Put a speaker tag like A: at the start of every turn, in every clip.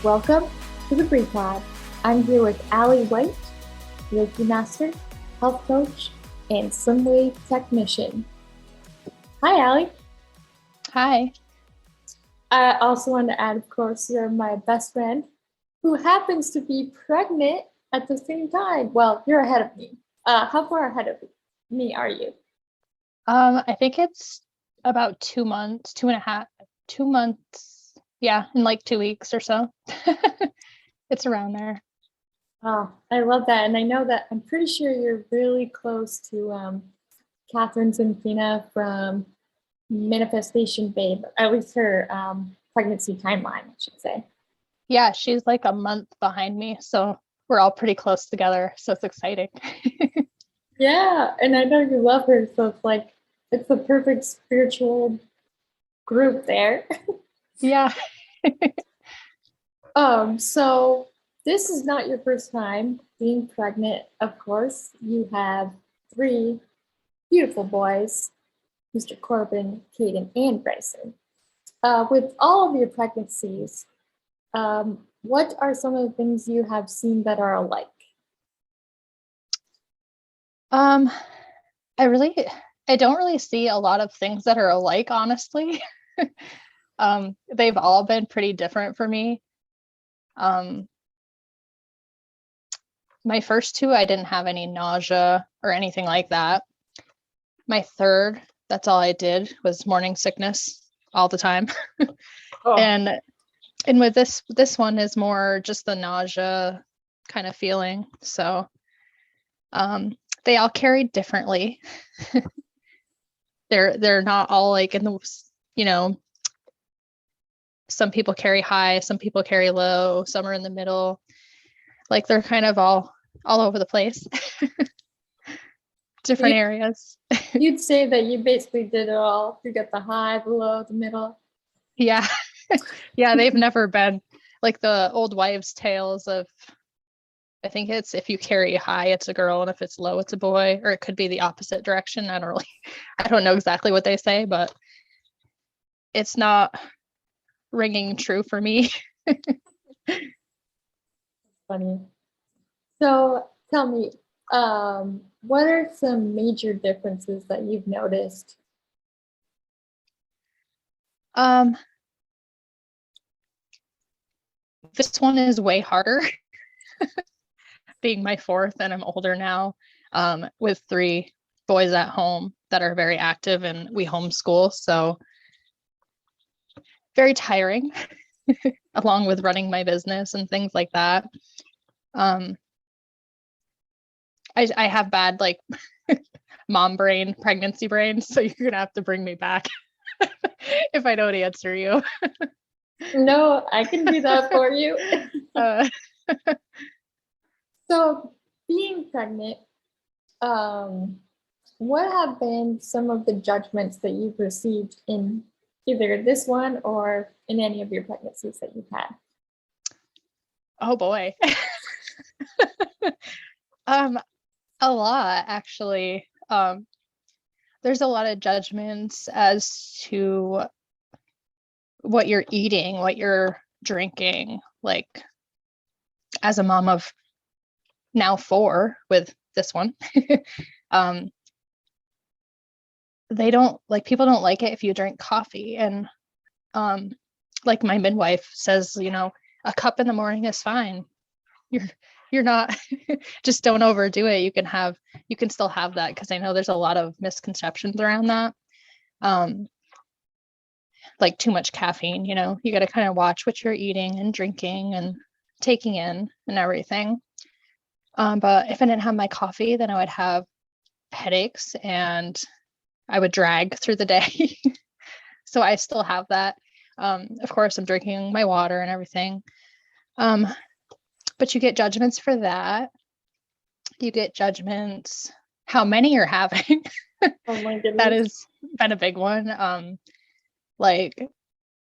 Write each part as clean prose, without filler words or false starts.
A: Welcome to the Pre-Pod. I'm here with Allie White, Reiki Master, Health Coach, and Slimwave Technician. Hi, Allie.
B: Hi.
A: I also want to add, of course, you're my best friend who happens to be pregnant at the same time. Well, you're ahead of me. How far ahead of me are you?
B: I think it's about 2 months, 2.5, 2 months. Yeah, in like 2 weeks or so. It's around there.
A: Oh, I love that. And I know that I'm pretty sure you're really close to Catherine Zinfina from Manifestation Babe, at least her pregnancy timeline, I should say.
B: Yeah, she's like a month behind me, so we're all pretty close together. So it's exciting.
A: Yeah, and I know you love her, so it's the perfect spiritual group there.
B: Yeah.
A: So this is not your first time being pregnant, of course. You have three beautiful boys, Mr. Corbin, Caden, and Bryson. With all of your pregnancies, what are some of the things you have seen that are alike?
B: Um, I don't really see a lot of things that are alike, honestly. They've all been pretty different for me. My first two, I didn't have any nausea or anything like that. My third, that's all I did was morning sickness all the time.
A: Oh.
B: And with this one is more just the nausea kind of feeling. So they all carried differently. They're not all like in the, some people carry high, some people carry low, some are in the middle. Like they're kind of all over the place. Different areas.
A: You'd say that you basically did it all. You got the high, the low, the middle.
B: Yeah. Yeah, they've never been like the old wives' tales of, I think it's if you carry high, it's a girl, and if it's low, it's a boy, or it could be the opposite direction. I don't know exactly what they say, but it's not ringing true for me.
A: Funny. So tell me, what are some major differences that you've noticed?
B: This one is way harder. Being my fourth, and I'm older now, with three boys at home that are very active, and we homeschool, so very tiring, along with running my business and things like that. I have bad like mom brain, pregnancy brain, so you're gonna have to bring me back if I don't answer you.
A: No, I can do that for you. So being pregnant, what have been some of the judgments that you've received in either this one or in any of your pregnancies that you've had?
B: Oh boy. A lot actually. There's a lot of judgments as to what you're eating, what you're drinking, like as a mom of now 4 with this one. People don't like it if you drink coffee, and like my midwife says, a cup in the morning is fine. You're not just don't overdo it. You can still have that, because I know there's a lot of misconceptions around that. Like too much caffeine, you got to kind of watch what you're eating and drinking and taking in and everything. But if I didn't have my coffee, then I would have headaches and I would drag through the day. So I still have that. Of course, I'm drinking my water and everything. But you get judgments for that. You get judgments how many you're having.
A: Oh my goodness.
B: That has been a big one. Like,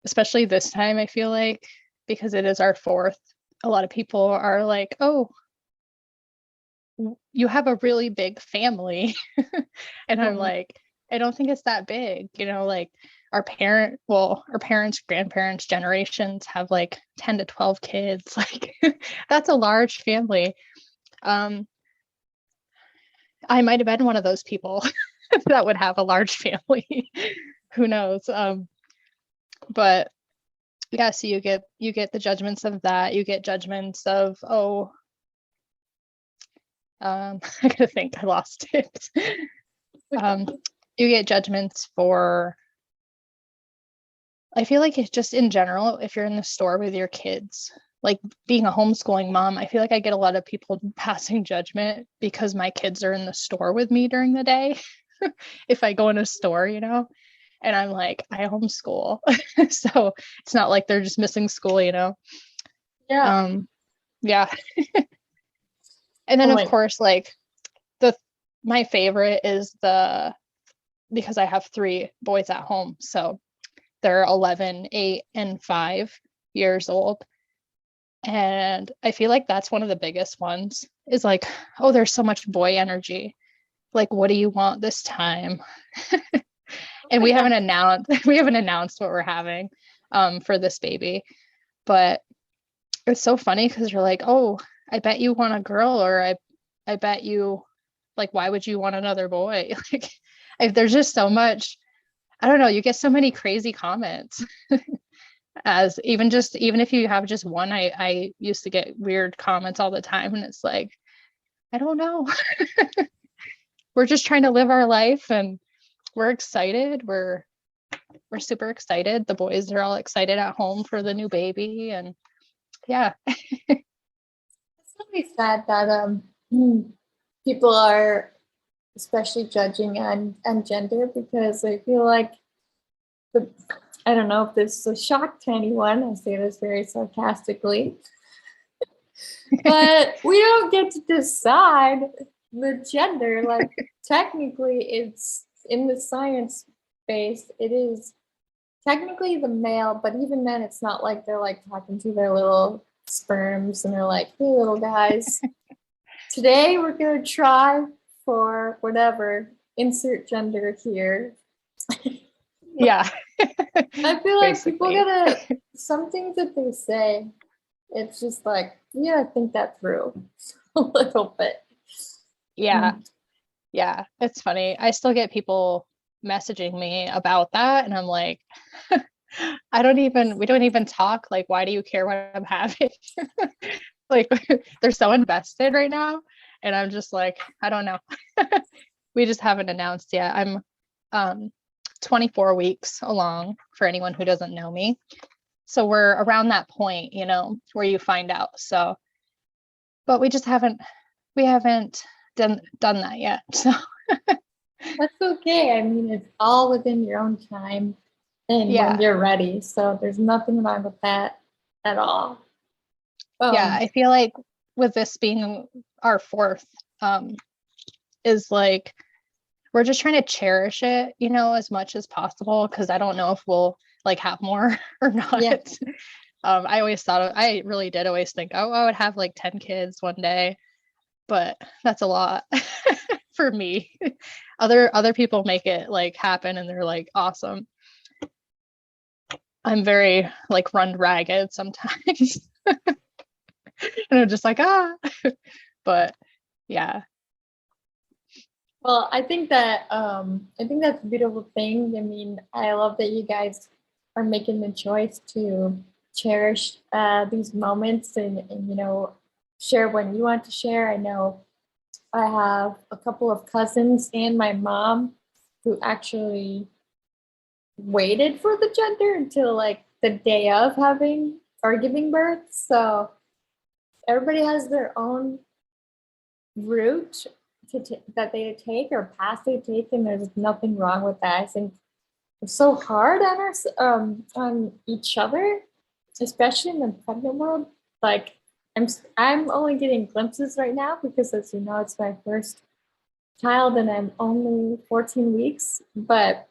B: especially this time, I feel like, because it is our fourth, a lot of people are like, oh, you have a really big family. And I'm like, I don't think it's that big, like our parents, grandparents, generations have like 10 to 12 kids. Like that's a large family. I might have been one of those people that would have a large family. Who knows? But yeah, so you get the judgments of that. You get judgments of, oh, I gotta think, I lost it. You get judgments for, I feel like it's just in general, if you're in the store with your kids, like being a homeschooling mom, I feel like I get a lot of people passing judgment because my kids are in the store with me during the day. If I go in a store, you know, and I'm like, I homeschool. So it's not like they're just missing school, you know?
A: Yeah.
B: Yeah. And then
A: Oh
B: of
A: my,
B: course, like my favorite is because I have 3 boys at home. So they're 11, 8, and 5 years old. And I feel like that's one of the biggest ones is like, oh, there's so much boy energy. Like, what do you want this time? And we haven't announced what we're having for this baby. But it's so funny because you're like, oh, I bet you want a girl, or I bet you, like, why would you want another boy? Like, there's just so much, I don't know, you get so many crazy comments. As even if you have just one, I used to get weird comments all the time, and it's like, I don't know. We're just trying to live our life, and we're excited. We're super excited. The boys are all excited at home for the new baby, and yeah.
A: it's really sad that people are especially judging on gender, because I feel like I don't know if this is a shock to anyone. I say this very sarcastically, but we don't get to decide the gender. Like technically, it's in the science base. It is technically the male, but even then, it's not like they're like talking to their little sperms and they're like, "Hey, little guys, today we're gonna try for whatever insert gender here."
B: Yeah.
A: I feel like people
B: Basically.
A: gotta, some things that they say, it's just like, you gotta think that through a little bit.
B: Yeah. Yeah. It's funny. I still get people messaging me about that, and I'm like, we don't even talk. Like, why do you care what I'm having? Like, they're so invested right now. And I'm just like, I don't know. We just haven't announced yet. I'm 24 weeks along, for anyone who doesn't know me. So we're around that point, you know, where you find out. So, but we haven't done that yet. So
A: That's okay. I mean, it's all within your own time and
B: yeah.
A: when you're ready. So there's nothing wrong with that at all.
B: Yeah. I feel like with this being our 4th, is like, we're just trying to cherish it, you know, as much as possible, because I don't know if we'll like have more or not.
A: Yeah.
B: I really did always think, oh, I would have like 10 kids one day, but that's a lot for me. Other people make it like happen, and they're like awesome. I'm very like run ragged sometimes. And I'm just like, but yeah.
A: Well, I think that's a beautiful thing. I mean, I love that you guys are making the choice to cherish these moments and you know, share when you want to share. I know I have a couple of cousins and my mom who actually waited for the gender until like the day of having or giving birth. So everybody has their own route that they take or path they take, and there's nothing wrong with that. I think we're so hard on us on each other, especially in the pregnant world. Like I'm only getting glimpses right now because, as you know, it's my first child and I'm only 14 weeks, but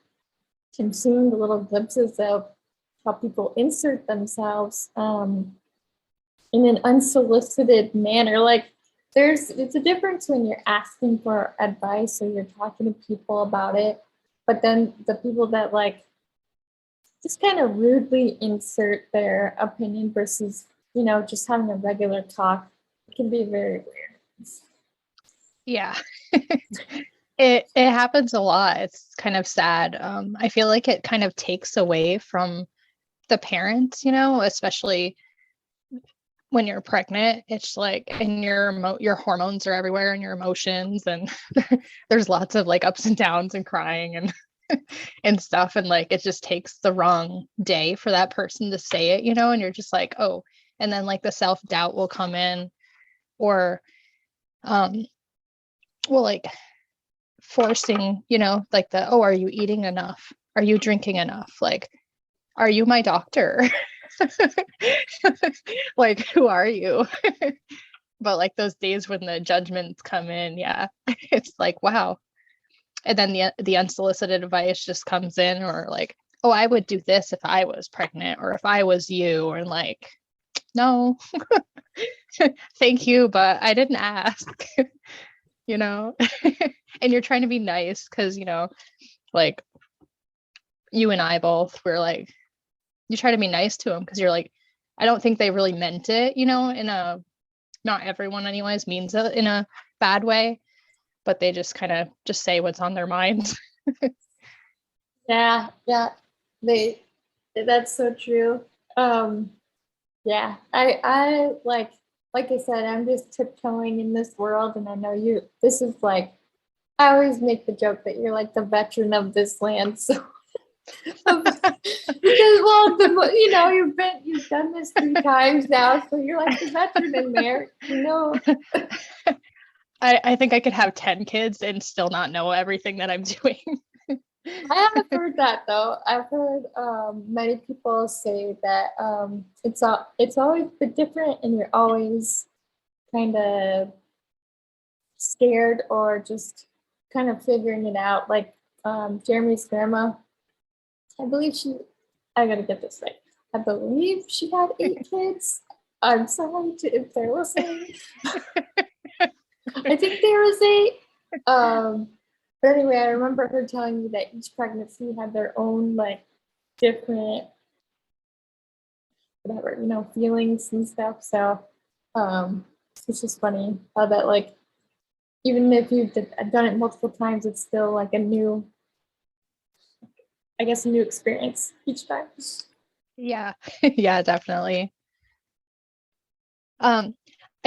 A: I'm seeing the little glimpses of how people insert themselves in an unsolicited manner. Like it's a difference when you're asking for advice or you're talking to people about it, but then the people that like just kind of rudely insert their opinion versus, just having a regular talk. It can be very weird.
B: Yeah. It happens a lot. It's kind of sad. I feel like it kind of takes away from the parents, especially when you're pregnant. It's like, and your hormones are everywhere and your emotions, and there's lots of like ups and downs and crying and and stuff, and like it just takes the wrong day for that person to say it, and you're just like, oh, and then like the self-doubt will come in, or well, like forcing, like oh, are you eating enough? Are you drinking enough? Like, are you my doctor? Like, who are you? But like those days when the judgments come in, yeah, it's like, wow. And then the unsolicited advice just comes in, or like, oh, I would do this if I was pregnant, or if I was you, or like, no, thank you, but I didn't ask. And you're trying to be nice because, like you and I both were like, you try to be nice to them because you're like, I don't think they really meant it, in a, not everyone anyways means it in a bad way, but they just kind of just say what's on their mind.
A: Yeah, that's so true. Yeah, I like I said, I'm just tiptoeing in this world, and I know this is like, I always make the joke that you're like the veteran of this land. So because, well, you've done this 3 times now, so you're like the veteran in there,
B: I think I could have 10 kids and still not know everything that I'm doing.
A: I have heard that though. I've heard many people say that it's always been different, and you're always kind of scared or just kind of figuring it out. Like Jeremy's grandma, I believe I gotta get this right. I believe she had 8 kids. I'm sorry if they're listening. I think there was 8. But anyway, I remember her telling me that each pregnancy had their own like different whatever, feelings and stuff. So it's just funny how that, like, even if you've done it multiple times, it's still like a new experience each time.
B: Yeah. Yeah, definitely. I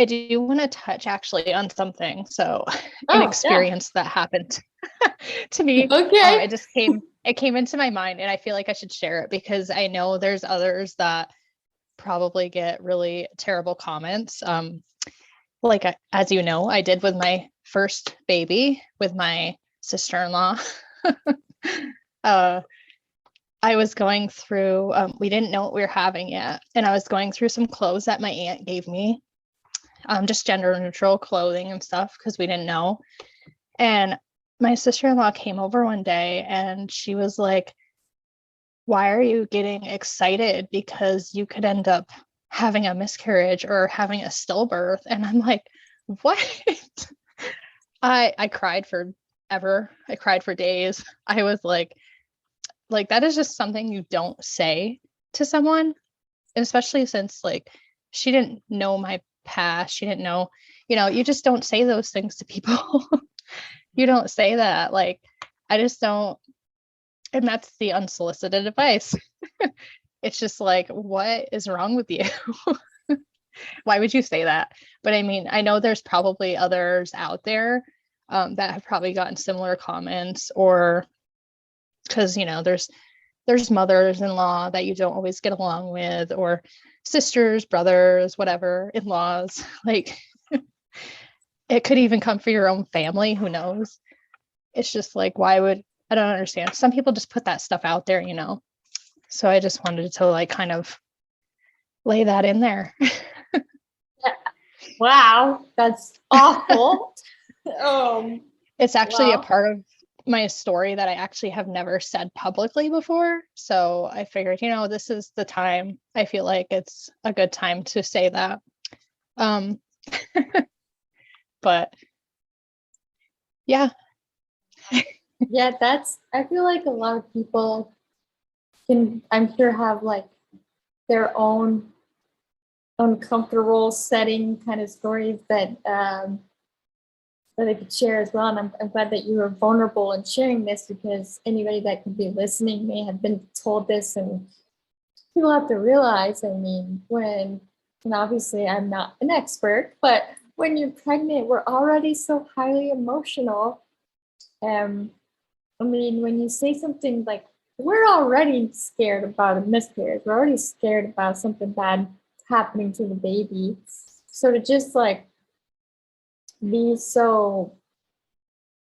B: do want to touch actually on something. So an experience that happened to me.
A: Okay.
B: It came into my mind, and I feel like I should share it because I know there's others that probably get really terrible comments. Like, as you know, I did with my first baby with my sister-in-law. I was going through, we didn't know what we were having yet. And I was going through some clothes that my aunt gave me, just gender neutral clothing and stuff, because we didn't know. And my sister-in-law came over one day and she was like, why are you getting excited? Because you could end up having a miscarriage or having a stillbirth. And I'm like, what? I cried forever. I cried for days. I was like that is just something you don't say to someone, especially since like she didn't know my past. She didn't know, you just don't say those things to people. You don't say that. Like, I just don't. And that's the unsolicited advice. It's just like, what is wrong with you? Why would you say that? But I mean, I know there's probably others out there that have probably gotten similar comments, or because there's mothers-in-law that you don't always get along with, or sisters, brothers, whatever, in-laws. Like, it could even come for your own family. Who knows? It's just like, I don't understand. Some people just put that stuff out there, So I just wanted to like kind of lay that in there.
A: Wow, that's awful.
B: It's actually a part of my story that I actually have never said publicly before. So I figured, this is the time. I feel like it's a good time to say that. But yeah.
A: Yeah, I feel like a lot of people can, I'm sure, have like their own uncomfortable setting kind of stories that that I could share as well. And I'm glad that you were vulnerable in sharing this, because anybody that could be listening may have been told this. And people have to realize, I mean, and obviously I'm not an expert, but when you're pregnant, we're already so highly emotional. I mean, when you say something like, we're already scared about a miscarriage, we're already scared about something bad happening to the baby. So to just like be so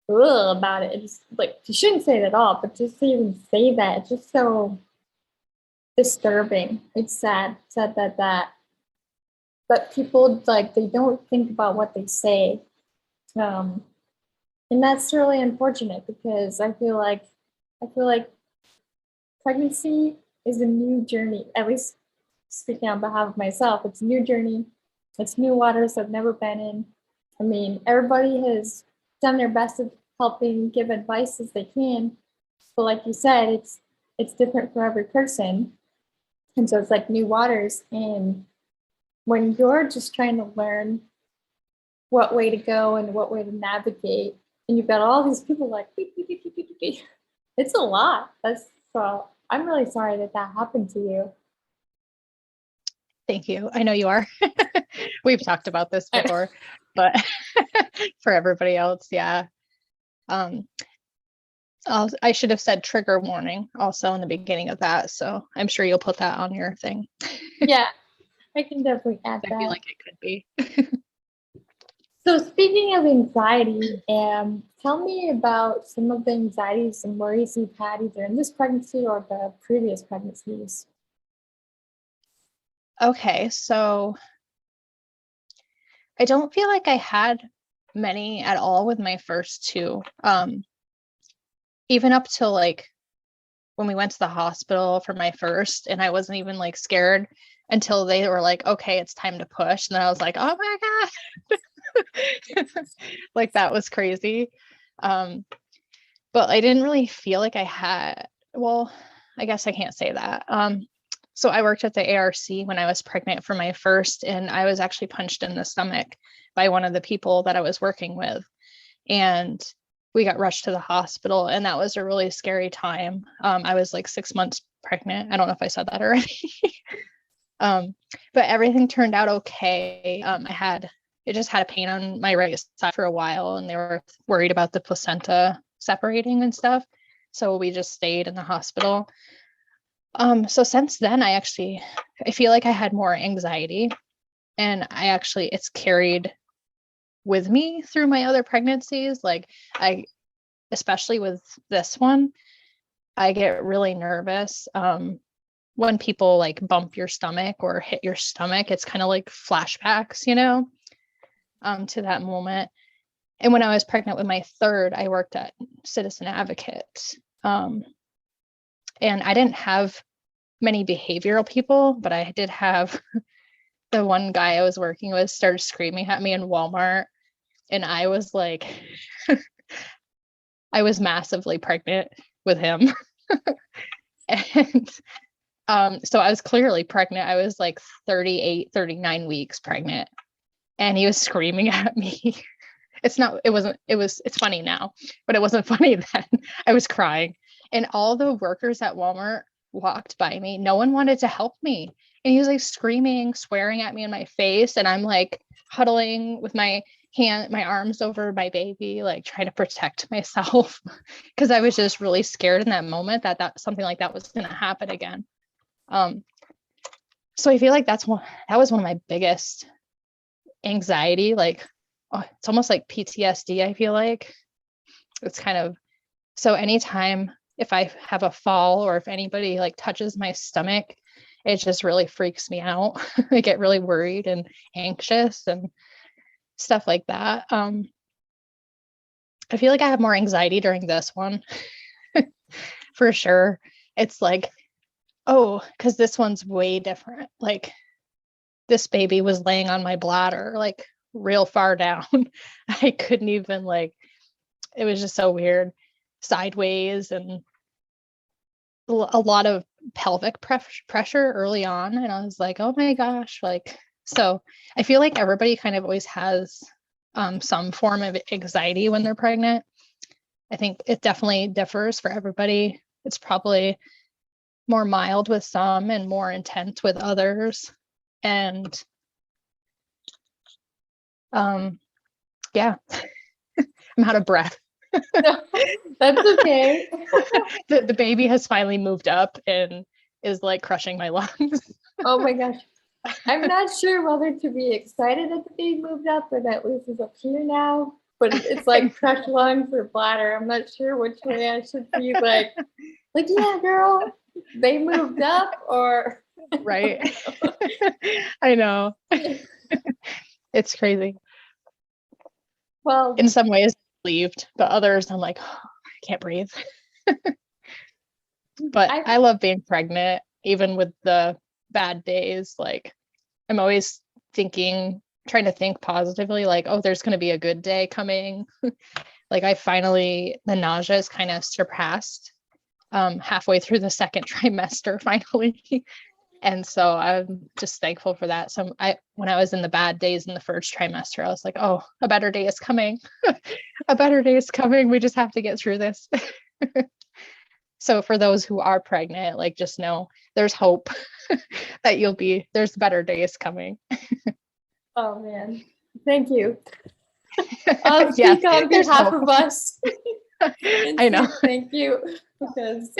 A: about it, it's like, you shouldn't say it at all, but just to even say that, it's just so disturbing. It's sad but people, like, they don't think about what they say. And that's really unfortunate, because I feel like pregnancy is a new journey. At least speaking on behalf of myself, it's a new journey. It's new waters I've never been in. I mean, everybody has done their best of helping give advice as they can, but like you said, it's different for every person, and so it's like new waters. And when you're just trying to learn what way to go and what way to navigate, and you've got all these people like, beep, beep, beep, beep, beep, beep, it's a lot. That's so. I'm really sorry that happened to you.
B: Thank you. I know you are. We've talked about this before, but for everybody else, yeah. I should have said trigger warning also in the beginning of that. So I'm sure you'll put that on your thing.
A: Yeah, I can definitely add that.
B: I feel like it could be.
A: So speaking of anxiety, tell me about some of the anxieties and worries you've had either in this pregnancy or the previous pregnancies.
B: Okay, so I don't feel like I had many at all with my first two. Even up till like when we went to the hospital for my first, and I wasn't even like scared until they were like, okay, it's time to push. And then I was like, oh my God. Like that was crazy. But I didn't really feel like I had, well, I guess I can't say that. So I worked at the ARC when I was pregnant for my first, and I was actually punched in the stomach by one of the people that I was working with. And we got rushed to the hospital, and that was a really scary time. I was like 6 months pregnant. I don't know if I said that already. But everything turned out okay. It just had a pain on my right side for a while, and they were worried about the placenta separating and stuff. So we just stayed in the hospital. So since then, I feel like I had more anxiety, and it's carried with me through my other pregnancies. Like especially with this one, I get really nervous. When people like bump your stomach or hit your stomach, it's kind of like flashbacks, to that moment. And when I was pregnant with my third, I worked at Citizen Advocate. And I didn't have many behavioral people, but I did have the one guy I was working with started screaming at me in Walmart. And I was like, I was massively pregnant with him. And so I was clearly pregnant. I was like 38, 39 weeks pregnant. And he was screaming at me. It's funny now, but it wasn't funny then. I was crying. And all the workers at Walmart walked by me. No one wanted to help me. And he was like screaming, swearing at me in my face. And I'm like huddling with my arms over my baby, like trying to protect myself, because I was just really scared in that moment that something like that was going to happen again. So I feel like that was one of my biggest anxiety. Like, it's almost like PTSD. I feel like it's kind of, so anytime if I have a fall or if anybody like touches my stomach, it just really freaks me out. I get really worried and anxious and stuff like that. I feel like I have more anxiety during this one for sure. It's like, because this one's way different. Like this baby was laying on my bladder, like real far down. I couldn't even it was just so weird, sideways, and a lot of pelvic pressure early on, and I was like, oh my gosh, like, so I feel like everybody kind of always has some form of anxiety when they're pregnant. I think it definitely differs for everybody. It's probably more mild with some and more intense with others. And yeah, I'm out of breath.
A: No, that's okay.
B: The baby has finally moved up and is like crushing my lungs.
A: Oh my gosh. I'm not sure whether to be excited that the baby moved up or that Lisa's up here now, but it's like crushed lungs or bladder. I'm not sure which way I should be like, yeah, girl, they moved up or.
B: Right. I know. It's crazy.
A: Well,
B: in some ways relieved, but others I'm like, oh, I can't breathe. But I love being pregnant, even with the bad days. Like, I'm always trying to think positively, like, oh, there's going to be a good day coming. Like, the nausea is kind of surpassed halfway through the second trimester finally. And so I'm just thankful for that. So when I was in the bad days in the first trimester, I was like, oh, a better day is coming. A better day is coming. We just have to get through this. So for those who are pregnant, like, just know there's hope that there's better days coming.
A: Oh man, thank you. I'll speak on
B: there's
A: behalf
B: hope.
A: of us.
B: I know.
A: Thank you, because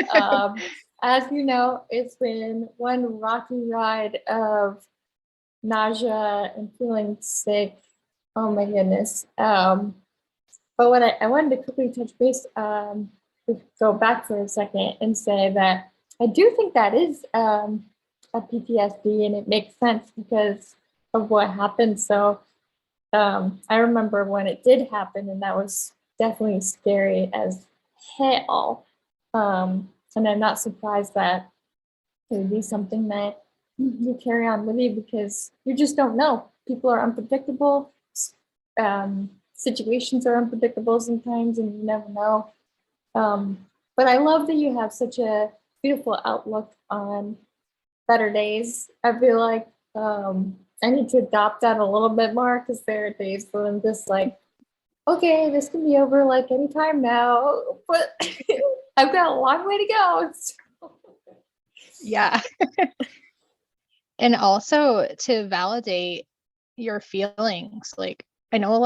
A: as you know, it's been one rocky ride of nausea and feeling sick. Oh my goodness. But what I wanted to quickly touch base, go back for a second and say that I do think that is a PTSD, and it makes sense because of what happened. So I remember when it did happen, and that was definitely scary as hell. And I'm not surprised that it would be something that you carry on with you because you just don't know. People are unpredictable. Situations are unpredictable sometimes, and you never know. But I love that you have such a beautiful outlook on better days. I feel like I need to adopt that a little bit more because there are days when I'm just like, okay, this can be over like anytime now, but I've got a long way to go.
B: Yeah. And also to validate your feelings. Like, I know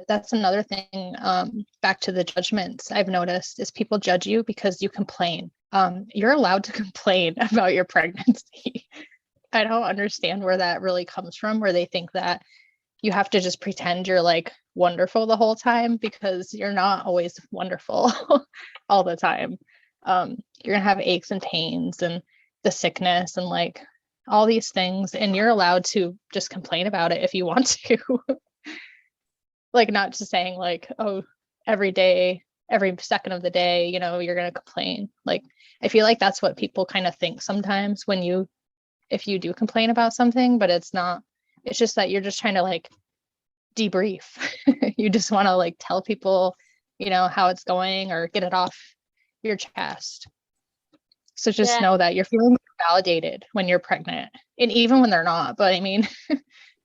B: that's another thing, back to the judgments I've noticed is people judge you because you complain. You're allowed to complain about your pregnancy. I don't understand where that really comes from, where they think that you have to just pretend you're like wonderful the whole time, because you're not always wonderful all the time. You're gonna have aches and pains and the sickness and like all these things, and you're allowed to just complain about it if you want to. Like, not just saying like, oh, every day, every second of the day, you're gonna complain. Like, I feel like that's what people kind of think sometimes if you do complain about something, but it's not. It's just that you're just trying to like debrief. You just want to like tell people, how it's going or get it off your chest. So just know that your feelings are validated when you're pregnant, and even when they're not. But I mean,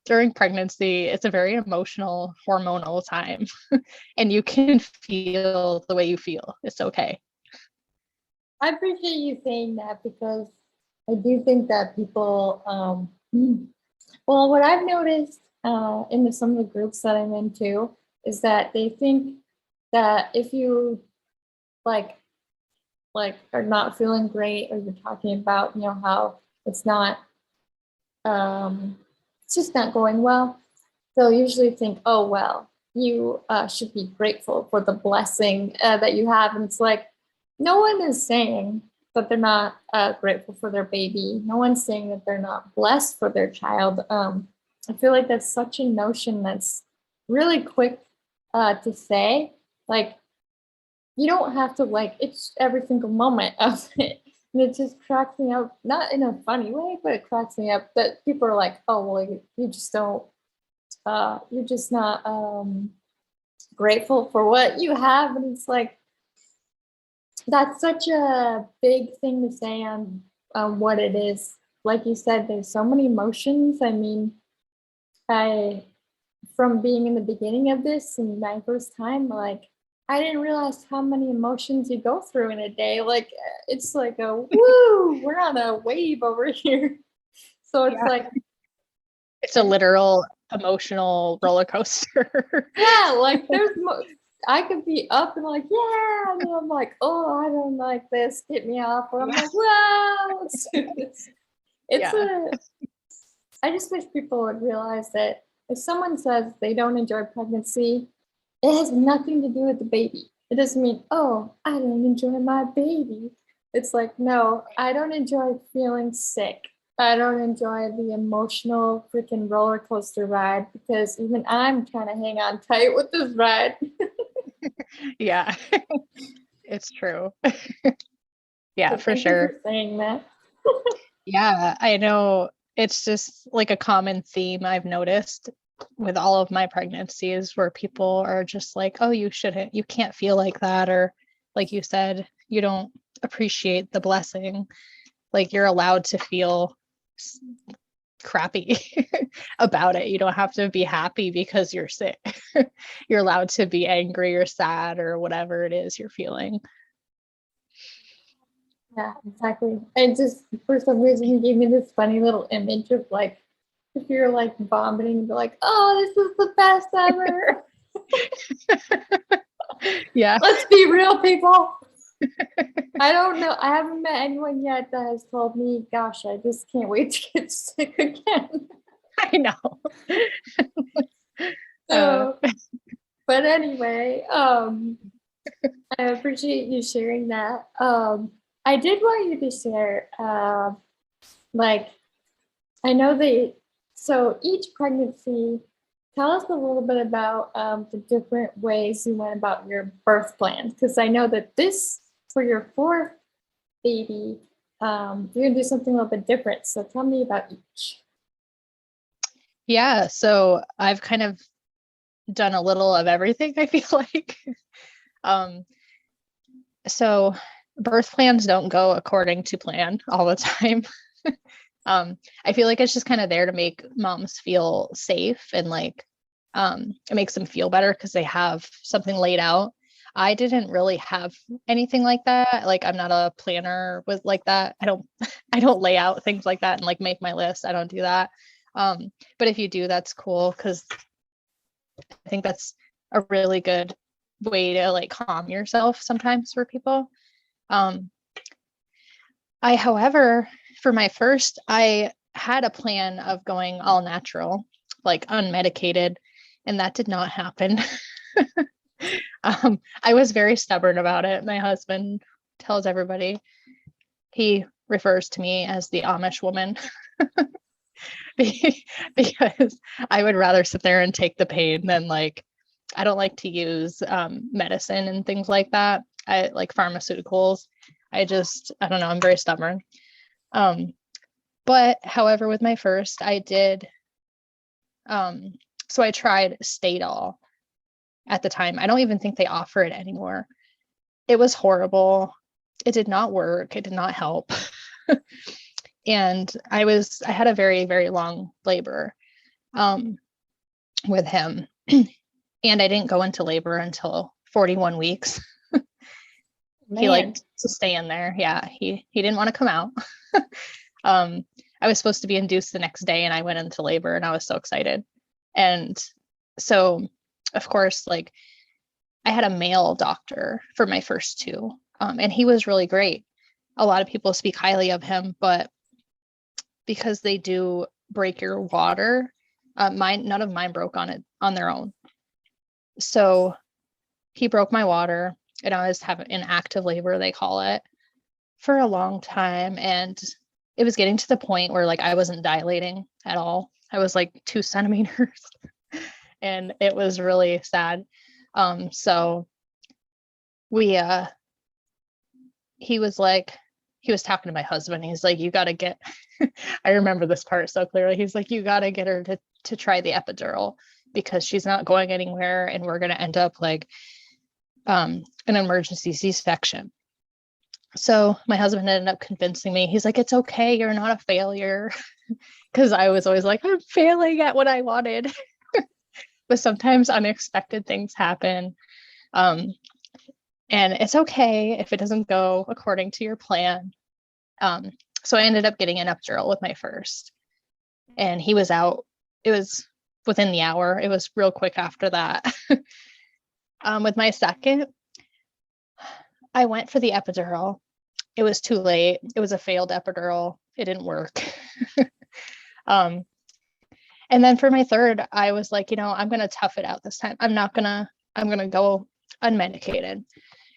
B: during pregnancy, it's a very emotional, hormonal time, and you can feel the way you feel. It's okay.
A: I appreciate you saying that because I do think that people, well, what I've noticed in some of the groups that I'm into is that they think that if you like are not feeling great, or you're talking about, how it's not, it's just not going well, they'll usually think, oh, well, you should be grateful for the blessing that you have. And it's like, no one is saying that they're not grateful for their baby. No one's saying that they're not blessed for their child. I feel like that's such a notion that's really quick to say. Like, you don't have to like it's every single moment of it. And it just cracks me up, not in a funny way, but it cracks me up that people are like, oh, well, you just don't, you're just not grateful for what you have. And it's like, that's such a big thing to say on what it is. Like you said, there's so many emotions. I mean, from being in the beginning of this and my first time, like, I didn't realize how many emotions you go through in a day. Like, it's like a woo, we're on a wave over here. So it's like,
B: it's a literal emotional roller coaster.
A: yeah, like I could be up and like, yeah, and then I'm like, oh, I don't like this, get me off. Or I'm like, wow, let's do this. I just wish people would realize that if someone says they don't enjoy pregnancy, it has nothing to do with the baby. It doesn't mean, oh, I don't enjoy my baby. It's like, no, I don't enjoy feeling sick. I don't enjoy the emotional freaking roller coaster ride because even I'm trying to hang on tight with this ride.
B: Yeah, it's true. Yeah,
A: So
B: for
A: thank you
B: sure.
A: for saying that.
B: Yeah, I know it's just like a common theme I've noticed with all of my pregnancies where people are just like, oh, you can't feel like that. Or like you said, you don't appreciate the blessing. Like you're allowed to feel crappy about it. You don't have to be happy because you're sick. You're allowed to be angry or sad or whatever it is you're feeling.
A: Yeah, exactly. And just for some reason, he gave me this funny little image of like, if you're like vomiting, be like, oh, this is the best ever.
B: Yeah.
A: Let's be real, people. I don't know. I haven't met anyone yet that has told me, gosh, I just can't wait to get sick again.
B: I know.
A: So, but anyway, I appreciate you sharing that. I did want you to share, like, I know that, so each pregnancy, tell us a little bit about the different ways you went about your birth plans. Because I know that this, for your fourth baby, you're going to do something a little bit different. So tell me about each.
B: Yeah, so I've kind of done a little of everything, I feel like. um so birth plans don't go according to plan all the time. I feel like it's just kind of there to make moms feel safe and like it makes them feel better because they have something laid out. I didn't really have anything like that. Like I'm not a planner with like that. I don't lay out things like that and like make my list. I don't do that. But if you do, that's cool because I think that's a really good way to like calm yourself sometimes for people. However, for my first, I had a plan of going all natural, like unmedicated, and that did not happen. I was very stubborn about it. My husband tells everybody, he refers to me as the Amish woman because I would rather sit there and take the pain than like, I don't like to use medicine and things like that. I like pharmaceuticals. I don't know, I'm very stubborn. But however, with my first, I did, so I tried Stadol at the time. I don't even think they offer it anymore. It was horrible. It did not work. It did not help. And I had a very, very long labor with him. And I didn't go into labor until 41 weeks. He liked to stay in there. Yeah, he didn't want to come out. I was supposed to be induced the next day and I went into labor and I was so excited. And so, of course, like I had a male doctor for my first two, and he was really great. A lot of people speak highly of him, but because they do break your water, none of mine broke on their own. So he broke my water and I was having an active labor, they call it, for a long time. And it was getting to the point where like I wasn't dilating at all. I was like 2 centimeters and it was really sad. So we he was talking to my husband. He's like, you got to get, I remember this part so clearly. He's like, you got to get her to try the epidural because she's not going anywhere. And we're going to end up like an emergency C-section. So my husband ended up convincing me. He's like, it's okay, you're not a failure. Because I was always like, I'm failing at what I wanted. But sometimes unexpected things happen. And it's okay if it doesn't go according to your plan. So I ended up getting an epidural with my first, and he was out. It was within the hour. It was real quick after that. With my second, I went for the epidural. It was too late. It was a failed epidural. It didn't work. And then for my third, I was like, I'm going to tough it out this time. I'm going to go unmedicated.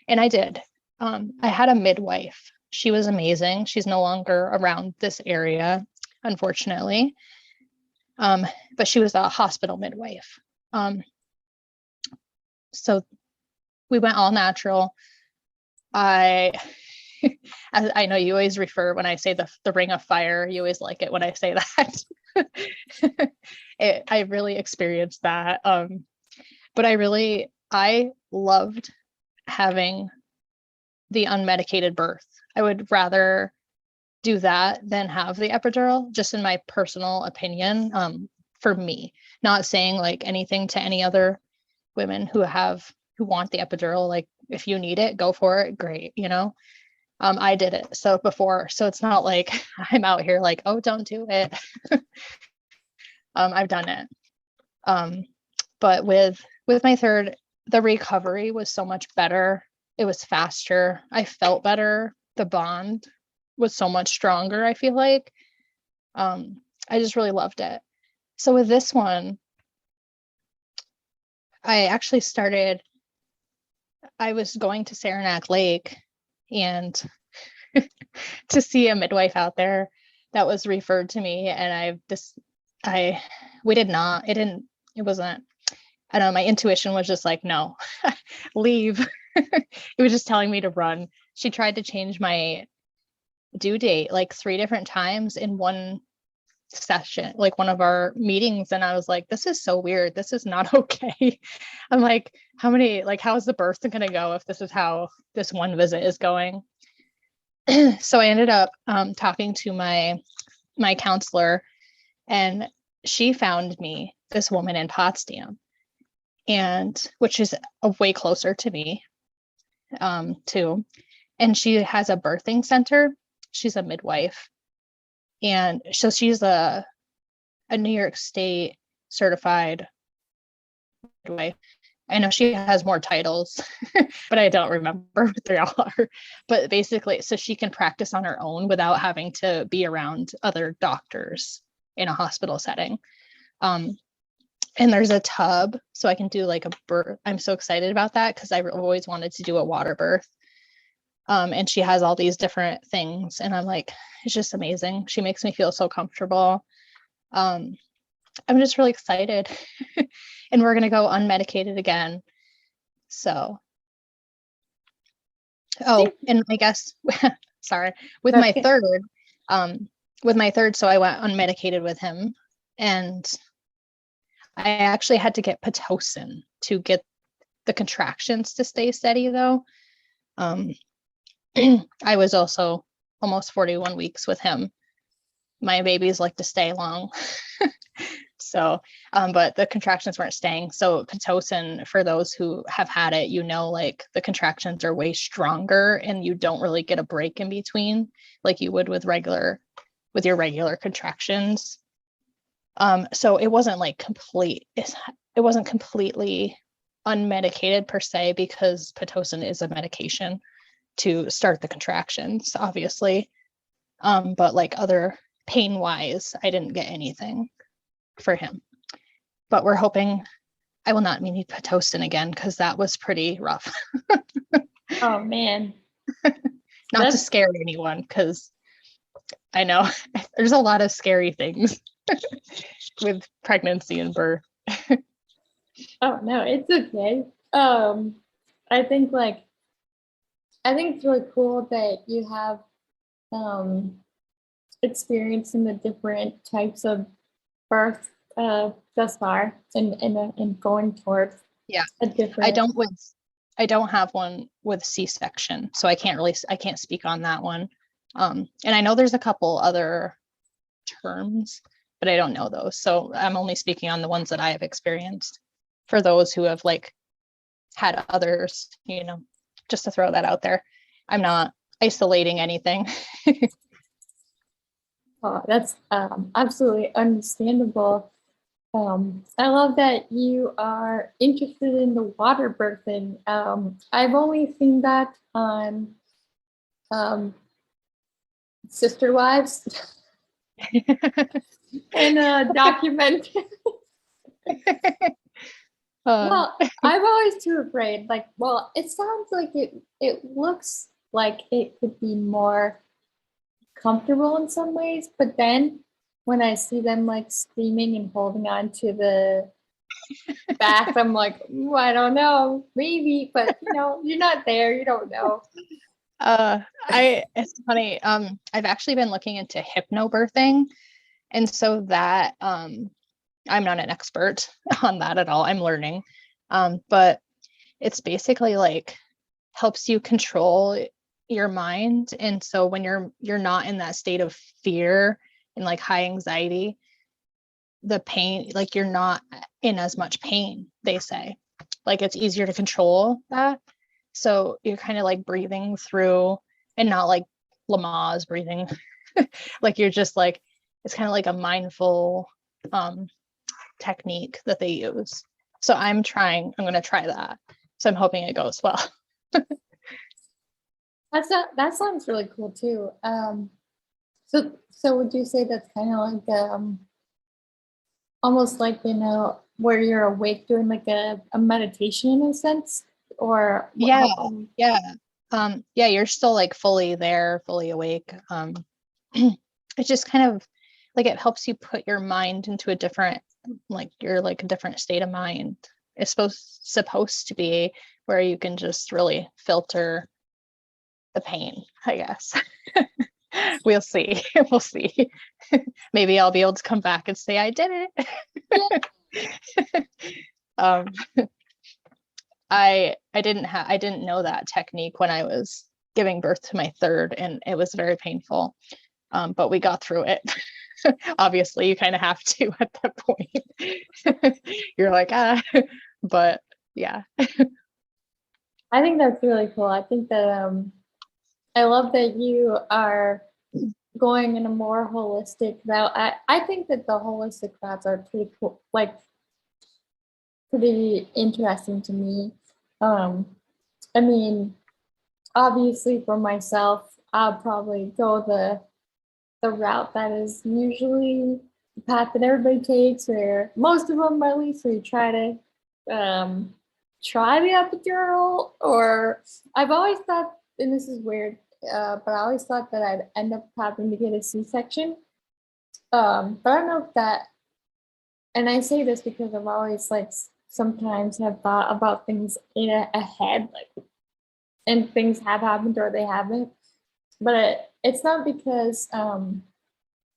B: And I did. I had a midwife. She was amazing. She's no longer around this area, unfortunately. But she was a hospital midwife. So we went all natural. I know you always refer when I say the ring of fire, you always like it when I say that. I really experienced that. But I loved having the unmedicated birth. I would rather do that than have the epidural, just in my personal opinion, for me. Not saying like anything to any other women who want the epidural. Like, if you need it, go for it. Great. I did it so it's not like I'm out here like, oh, don't do it. I've done it. But with my third, the recovery was so much better. It was faster. I felt better. The bond was so much stronger, I feel like. I just really loved it. So with this one, I was going to Saranac Lake and to see a midwife out there that was referred to me. And it wasn't, I don't know, my intuition was just like, no, leave. It was just telling me to run. She tried to change my due date like 3 different times in one session, like one of our meetings. And I was like, this is so weird. This is not okay. I'm like, how's the birth going to go if this is how this one visit is going? So I ended up talking to my counselor, and she found me this woman in Potsdam, and which is way closer to me too. And she has a birthing center. She's a midwife. And so she's a New York State certified midwife. I know she has more titles, but I don't remember what they all are. But basically, so she can practice on her own without having to be around other doctors in a hospital setting. And there's a tub, so I can do like a birth. I'm so excited about that because I always wanted to do a water birth. And she has all these different things, and I'm like, it's just amazing. She makes me feel so comfortable. I'm just really excited. And we're going to go unmedicated again. So, and I guess, sorry, with my third, so I went unmedicated with him, and I actually had to get Pitocin to get the contractions to stay steady though. I was also almost 41 weeks with him. My babies like to stay long. So, but the contractions weren't staying. So Pitocin, for those who have had it, like the contractions are way stronger and you don't really get a break in between like you would with your regular contractions. So it wasn't like it wasn't completely unmedicated per se, because Pitocin is a medication to start the contractions, obviously. But like other pain wise, I didn't get anything for him. But we're hoping I will not need Pitocin again, because that was pretty rough.
A: Oh man.
B: Not to scare anyone, because I know there's a lot of scary things with pregnancy and birth.
A: Oh no, it's okay. I think it's really cool that you have experience in the different types of birth thus far, and going towards
B: Yeah,
A: a different.
B: I don't have one with C-section, so I can't speak on that one. And I know there's a couple other terms, but I don't know those. So I'm only speaking on the ones that I have experienced. For those who have like had others, you know, just to throw that out there. I'm not isolating anything.
A: Oh, that's absolutely understandable. I love that you are interested in the water birthing. I've only seen that on Sister Wives in a documentary. Well, I'm always too afraid. Like, well, it sounds like it looks like it could be more comfortable in some ways, but then when I see them like screaming and holding on to the back, I'm like, "Ooh, I don't know, maybe," but you know, you're not there, you don't know.
B: It's funny. I've actually been looking into hypnobirthing, and so that I'm not an expert on that at all. I'm learning. But it's basically like helps you control your mind. And so when you're not in that state of fear and like high anxiety, the pain, like you're not in as much pain, they say. Like it's easier to control that. So you're kind of like breathing through and not like Lamaze breathing. Like you're just like, it's kind of like a mindful technique that they use. So I'm going to try that. So I'm hoping it goes well.
A: That sounds really cool too. So would you say that's kind of like almost like, you know, where you're awake doing like a meditation in a sense, or
B: Yeah, yeah. Yeah, you're still like fully there, fully awake. It's just kind of like it helps you put your mind into a different, like you're like a different state of mind. It's supposed to be where you can just really filter the pain, I guess. We'll see. We'll see. Maybe I'll be able to come back and say I did it. um I didn't know that technique when I was giving birth to my third, and it was very painful. But we got through it. Obviously, you kind of have to at that point. You're like, but yeah.
A: I think that's really cool. I think that I love that you are going in a more holistic route. I think that the holistic routes are pretty cool, like pretty interesting to me. I mean, obviously for myself, I'll probably go the route that is usually the path that everybody takes, where most of them at least, where you try to try the epidural, or I've always thought, and this is weird, but I always thought that I'd end up having to get a C-section. But I don't know if that, and I say this because I've always like sometimes have thought about things in ahead, like, and things have happened or they haven't. But it's not because you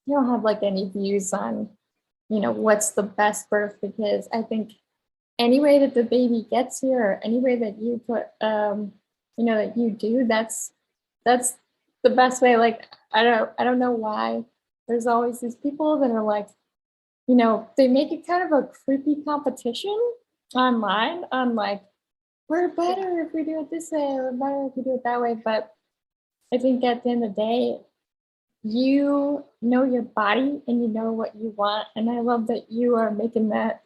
A: don't have like any views on, you know, what's the best birth, because I think any way that the baby gets here, or any way that you put, you know, that you do, that's the best way. Like, I don't know why there's always these people that are like, you know, they make it kind of a creepy competition online on like, we're better if we do it this way, or we're better if we do it that way. But I think at the end of the day, you know your body and you know what you want. And I love that you are making that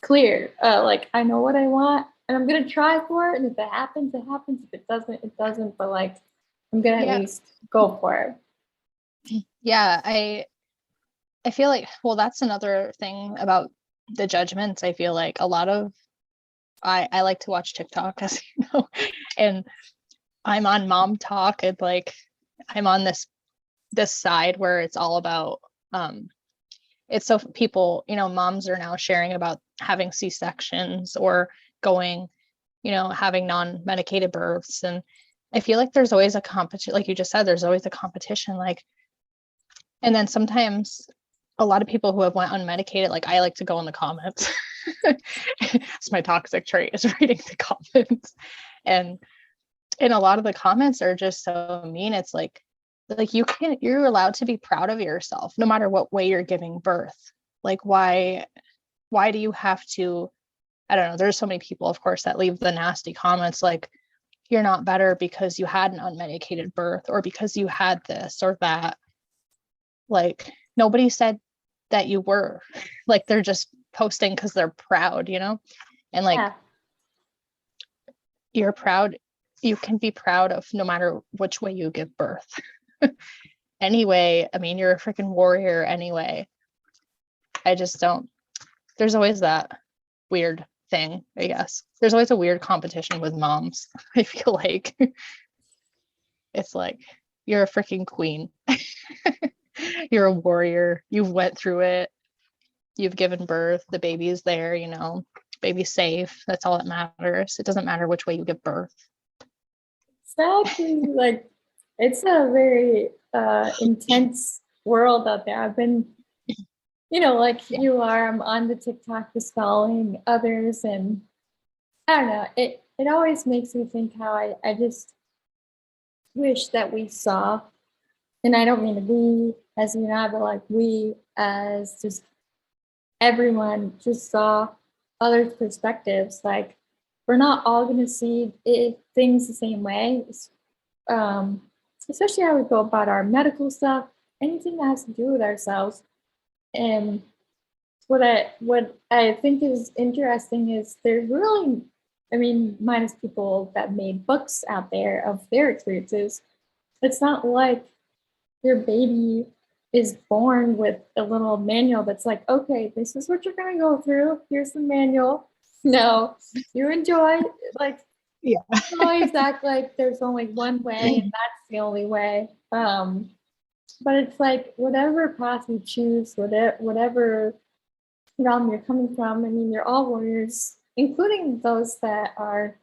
A: clear. Like, I know what I want and I'm going to try for it. And if it happens, it happens. If it doesn't, it doesn't. But like, I'm going to at least go for it.
B: Yeah, I feel like, well, that's another thing about the judgments. I feel like a lot of, I like to watch TikTok, as you know, and I'm on Mom Talk, and like I'm on this side where it's all about it's so people, you know, moms are now sharing about having C-sections or going, you know, having non-medicated births. And I feel like there's always a competition, like you just said, there's always a competition, like, and then sometimes a lot of people who have went unmedicated, like I like to go in the comments It's my toxic trait, is reading the comments. And a lot of the comments are just so mean. It's like you're allowed to be proud of yourself no matter what way you're giving birth. Like, why do you have to, I don't know, there's so many people, of course, that leave the nasty comments like, you're not better because you had an unmedicated birth or because you had this or that. Like, nobody said that you were. Like, they're just posting because they're proud, and like,
A: Yeah.
B: you're proud. You can be proud of no matter which way you give birth. Anyway, I mean, you're a freaking warrior anyway. I just don't, there's always that weird thing, I guess. There's always a weird competition with moms. I feel like it's like, you're a freaking queen. You're a warrior. You've went through it. You've given birth. The baby's there, baby's safe. That's all that matters. It doesn't matter which way you give birth.
A: Exactly. Like, it's a very intense world out there. I've been, like you are, I'm on the TikTok just following others, and I don't know, it always makes me think how I just wish that we saw, and I don't mean to we as but like we as just everyone just saw others' perspectives. Like, we're not all going to see things the same way, especially how we go about our medical stuff, anything that has to do with ourselves. And what I think is interesting is there's really, minus people that made books out there of their experiences, it's not like your baby is born with a little manual that's like, okay, this is what you're going to go through. Here's the manual. No, you enjoy, like,
B: Yeah.
A: always act like there's only one way and that's the only way. But it's like, whatever path you choose, whatever realm you're coming from, you're all warriors, including those that are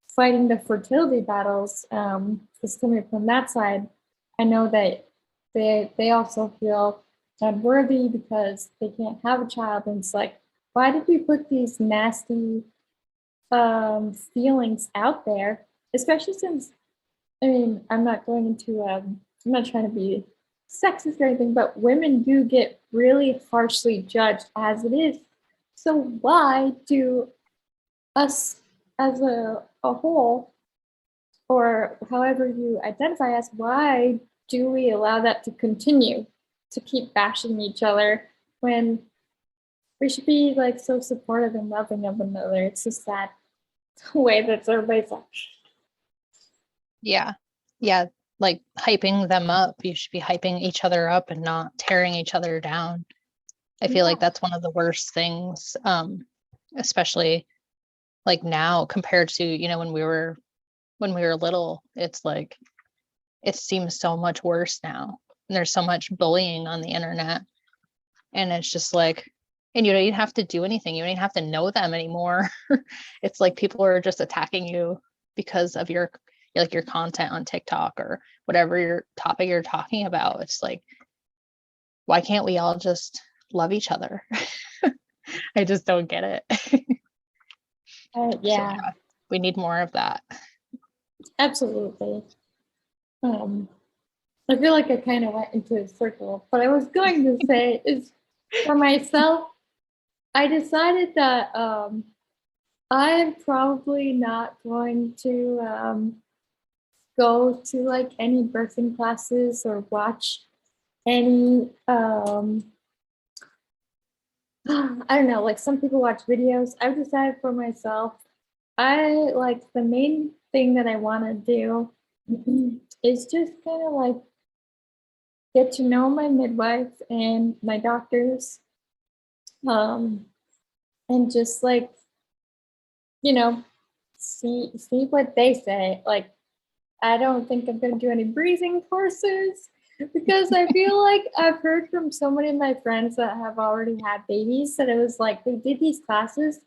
A: fighting the fertility battles. Just coming from that side, I know that they also feel unworthy because they can't have a child. And it's like, why did we put these nasty feelings out there? Especially since, I'm not going into, I'm not trying to be sexist or anything, but women do get really harshly judged as it is. So why do us as a whole, or however you identify as, why do we allow that to continue to keep bashing each other when we should be like so supportive and loving of one another? It's just that way that everybody's like,
B: Yeah. Like, hyping them up. You should be hyping each other up and not tearing each other down. I feel like that's one of the worst things, especially like now compared to, when we were little. It's like, it seems so much worse now. And there's so much bullying on the internet. And it's just like, and you don't even have to do anything. You don't even have to know them anymore. It's like people are just attacking you because of your content on TikTok or whatever your topic you're talking about. It's like, why can't we all just love each other? I just don't get it.
A: yeah.
B: So, we need more of that.
A: Absolutely. I feel like I kind of went into a circle. What I was going to say is, for myself, I decided that I'm probably not going to go to like any birthing classes or watch any I don't know, like some people watch videos. I've decided for myself, I like the main thing that I want to do is just kind of like get to know my midwife and my doctors, and just like, you know, see what they say. Like, I don't think I'm gonna do any breathing courses because I feel like I've heard from so many of my friends that have already had babies that it was like they did these classes,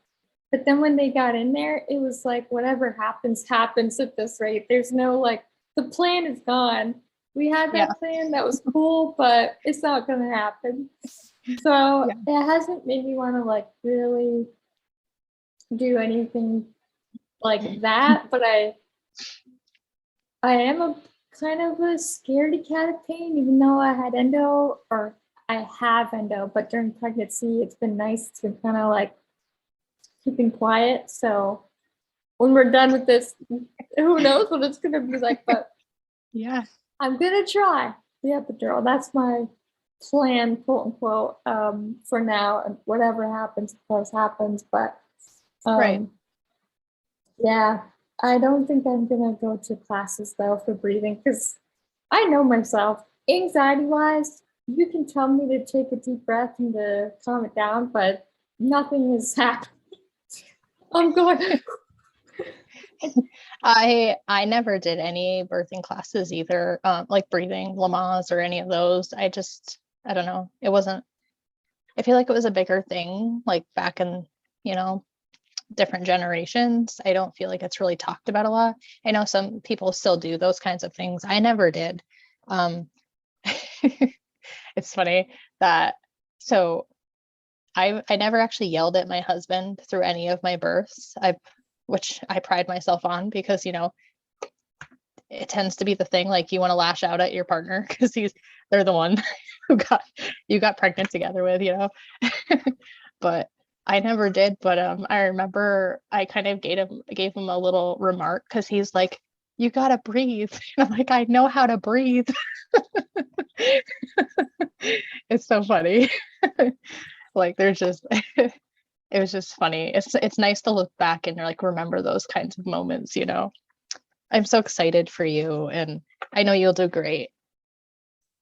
A: but then when they got in there, it was like whatever happens at this rate. There's no like, the plan is gone. We had that plan that was cool, but it's not gonna happen. So it hasn't made me want to like really do anything like that, but I am a kind of a scaredy cat of pain, even though I had endo, or I have endo, but during pregnancy, it's been nice to kind of like keeping quiet. So when we're done with this, who knows what it's going to be like, but
B: Yeah.
A: I'm going to try the epidural. That's my plan, quote unquote, for now. And whatever happens, of course, happens. But
B: Right.
A: yeah, I don't think I'm going to go to classes though for breathing because I know myself. Anxiety wise, you can tell me to take a deep breath and to calm it down, but nothing is happening. I'm going.
B: I never did any birthing classes either, like breathing, Lamaze or any of those. I don't know. I feel like it was a bigger thing like back in, different generations. I don't feel like it's really talked about a lot. I know some people still do those kinds of things. I never did. Um, it's funny that so I never actually yelled at my husband through any of my births. Which I pride myself on because it tends to be the thing, like you want to lash out at your partner because they're the one who you got pregnant together with, but I never did. But I remember I kind of gave him a little remark because he's like, you gotta breathe. And I'm like, I know how to breathe. It's so funny. Like there's just it was just funny. It's nice to look back and like remember those kinds of moments. I'm so excited for you, and I know you'll do great.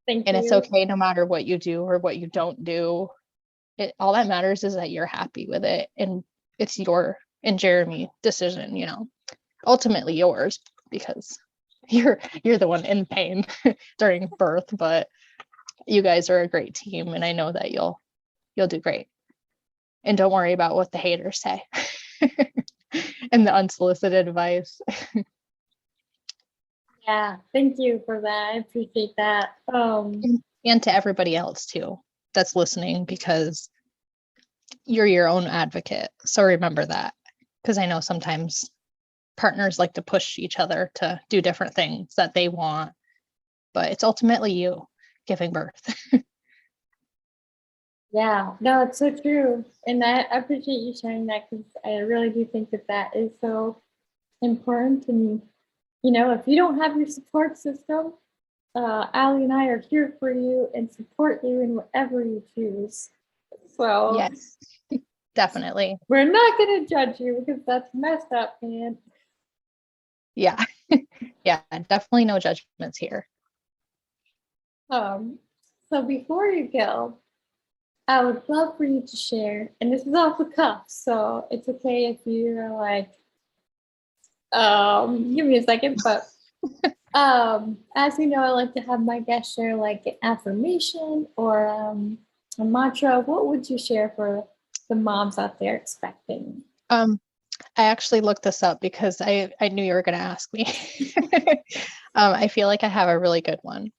A: Thank
B: And
A: you.
B: it's okay no matter what you do or what you don't do. All that matters is that you're happy with it, and it's your and Jeremy decision, ultimately yours because you're the one in pain during birth, but you guys are a great team, and I know that you'll do great. And don't worry about what the haters say and the unsolicited advice.
A: Yeah, thank you for that. I appreciate that.
B: And to everybody else too that's listening, because you're your own advocate. So remember that, because I know sometimes partners like to push each other to do different things that they want, but it's ultimately you giving birth.
A: Yeah, no, it's so true. And I appreciate you sharing that because I really do think that that is so important. And, if you don't have your support system, Allie and I are here for you and support you in whatever you choose. So
B: Yes, definitely.
A: we're not going to judge you because that's messed up, man.
B: Yeah. Yeah, definitely no judgments here.
A: So before you go, I would love for you to share, and this is off the cuff, so it's okay if you're like, give me a second, but as you know, I like to have my guests share like an affirmation or a mantra. What would you share for the moms out there expecting?
B: I actually looked this up because I knew you were going to ask me. I feel like I have a really good one.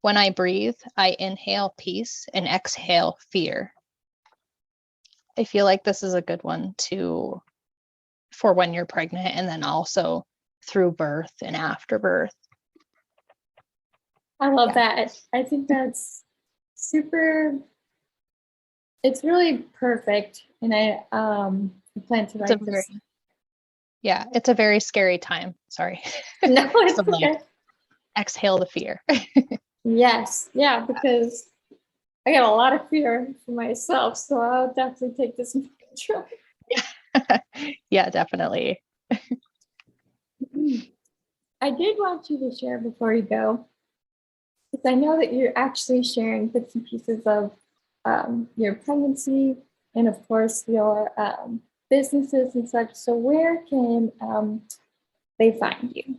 B: When I breathe, I inhale peace and exhale fear. I feel like this is a good one for when you're pregnant, and then also through birth and after birth.
A: I love that. I think that's super. It's really perfect, and I plan to write this.
B: It's a very scary time. Sorry.
A: No, it's
B: So
A: okay.
B: like, exhale the fear.
A: Yes, yeah, because I got a lot of fear for myself, so I'll definitely take this mantra.
B: Yeah, definitely.
A: I did want you to share before you go, because I know that you're actually sharing bits and pieces of your pregnancy and, of course, your businesses and such. So, where can they find you?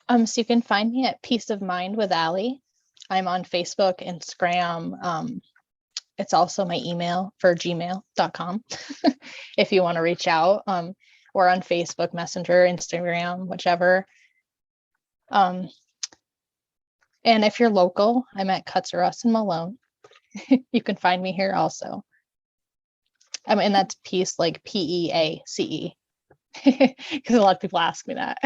B: So you can find me at Peace of Mind with Allie. I'm on Facebook, Instagram. It's also my email for gmail.com if you want to reach out. Or on Facebook, Messenger, Instagram, whichever. And if you're local, I'm at Cuts R Us in Malone. You can find me here also. I mean, and that's peace like PEACE, because a lot of people ask me that.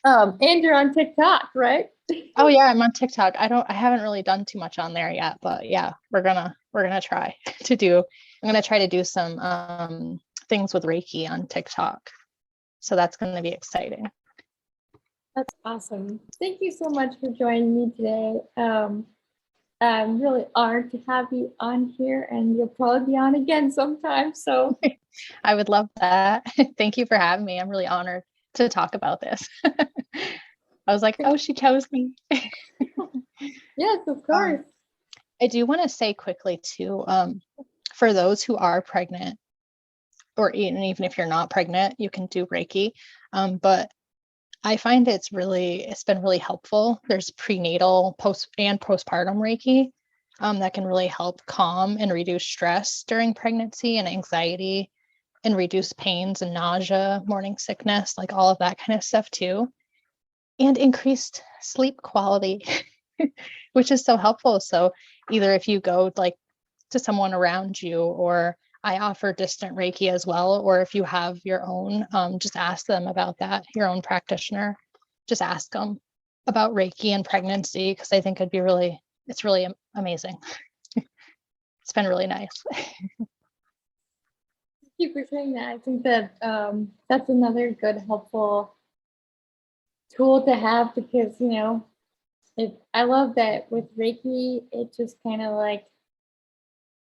A: And you're on TikTok, right?
B: Oh yeah, I'm on TikTok. I haven't really done too much on there yet, but yeah, we're gonna try to do. I'm gonna try to do some things with Reiki on TikTok. So that's gonna be exciting.
A: That's awesome. Thank you so much for joining me today. I'm really honored to have you on here, and you'll probably be on again sometime. So
B: I would love that. Thank you for having me. I'm really honored to talk about this. I was like, oh, she chose me.
A: yes, of course.
B: I do want to say quickly too, for those who are pregnant, or even if you're not pregnant, you can do Reiki. But I find it's been really helpful. There's prenatal, and postpartum Reiki that can really help calm and reduce stress during pregnancy and anxiety, and reduce pains and nausea, morning sickness, like all of that kind of stuff too. And increased sleep quality, which is so helpful. So either if you go like to someone around you, or I offer distant Reiki as well, or if you have your own, just ask them about that, your own practitioner. Just ask them about Reiki and pregnancy, because I think it's really amazing. It's been really nice.
A: Thank you for saying that. I think that that's another good, helpful tool to have, because, I love that with Reiki, it just kind of like,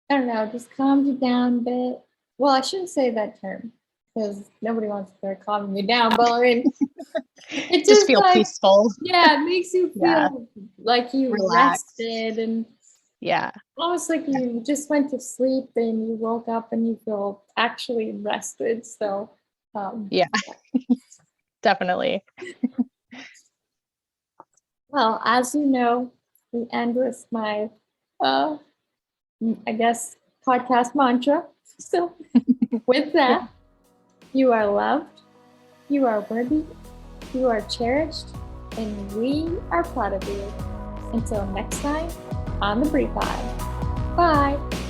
A: I don't know, just calms you down a bit. Well, I shouldn't say that term, because nobody wants to start calming you down, but I mean, it
B: Just feel
A: like,
B: peaceful.
A: Yeah, it makes you feel like you
B: Relaxed.
A: rested, and
B: Yeah.
A: almost like you just went to sleep and you woke up and you feel actually rested. So,
B: Yeah. Definitely.
A: well, as you know, we end with my, I guess, podcast mantra. So, with that, you are loved, you are worthy, you are cherished, and we are proud of you. Until next time on the Brief Pod. Bye.